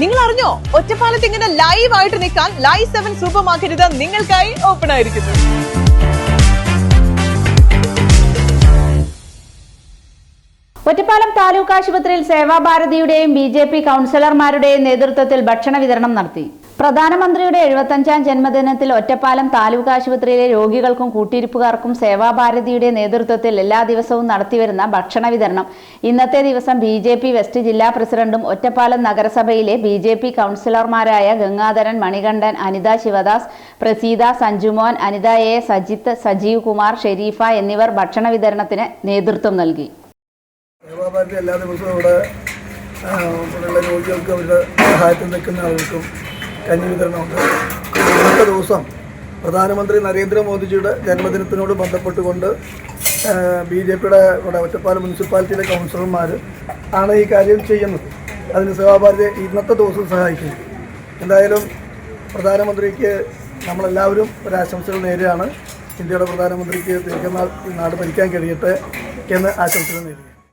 നിങ്ങൾ അറിഞ്ഞോ ഒറ്റപ്പാലത്ത് ഇങ്ങനെ ലൈവ് ആയിട്ട് നിൽക്കാൻ ലൈവ് 7 സൂപ്പർ മാർക്കറ്റ് നിങ്ങൾക്കായി ഓപ്പൺ ആയിരിക്കുന്നു. ഒറ്റപ്പാലം താലൂക്ക് ആശുപത്രിയിൽ സേവാഭാരതിയുടെയും BJP കൗൺസിലർമാരുടെയും നേതൃത്വത്തിൽ ഭക്ഷണ വിതരണം നടത്തി. പ്രധാനമന്ത്രിയുടെ 75ാം ജന്മദിനത്തിൽ ഒറ്റപ്പാലം താലൂക്ക് ആശുപത്രിയിലെ രോഗികൾക്കും കൂട്ടിരിപ്പുകാർക്കും സേവാഭാരതിയുടെ നേതൃത്വത്തിൽ എല്ലാ ദിവസവും നടത്തിവരുന്ന ഭക്ഷണ വിതരണം ഇന്നത്തെ ദിവസം BJP വെസ്റ്റ് ജില്ലാ പ്രസിഡന്റും ഒറ്റപ്പാലം നഗരസഭയിലെ BJP കൗൺസിലർമാരായ ഗംഗാധരൻ, മണികണ്ഠൻ, അനിത ശിവദാസ്, പ്രസീത, സഞ്ജുമോൻ, അനിത A, സജിത്ത്, സജീവ് കുമാർ, ഷെരീഫ എന്നിവർ ഭക്ഷണ വിതരണത്തിന് നേതൃത്വം നൽകി. സേവാഭാരതി എല്ലാ ദിവസവും ഇവിടെ രോഗികൾക്കും അവരുടെ സഹായത്തിൽ നിൽക്കുന്ന ആളുകൾക്കും കഞ്ഞി വിതരണമുണ്ട്. ഇന്നത്തെ ദിവസം പ്രധാനമന്ത്രി നരേന്ദ്രമോദിജിയുടെ ജന്മദിനത്തിനോട് ബന്ധപ്പെട്ടുകൊണ്ട് BJPയുടെ ഇവിടെ ഒറ്റപ്പാലം മുനിസിപ്പാലിറ്റിയിലെ കൗൺസിലർമാർ ആണ് ഈ കാര്യം ചെയ്യുന്നത്. അതിന് സേവാഭാരതി ഇന്നത്തെ ദിവസം സഹായിക്കുന്നു. എന്തായാലും പ്രധാനമന്ത്രിക്ക് നമ്മളെല്ലാവരും ഒരാശംസകൾ നേരെയാണ്. ഇന്ത്യയുടെ പ്രധാനമന്ത്രിക്ക് ദീർഘനാൾ ഈ നാട് ഭരിക്കാൻ കഴിയട്ടെ എന്ന് ആശംസകൾ നേരുന്നു.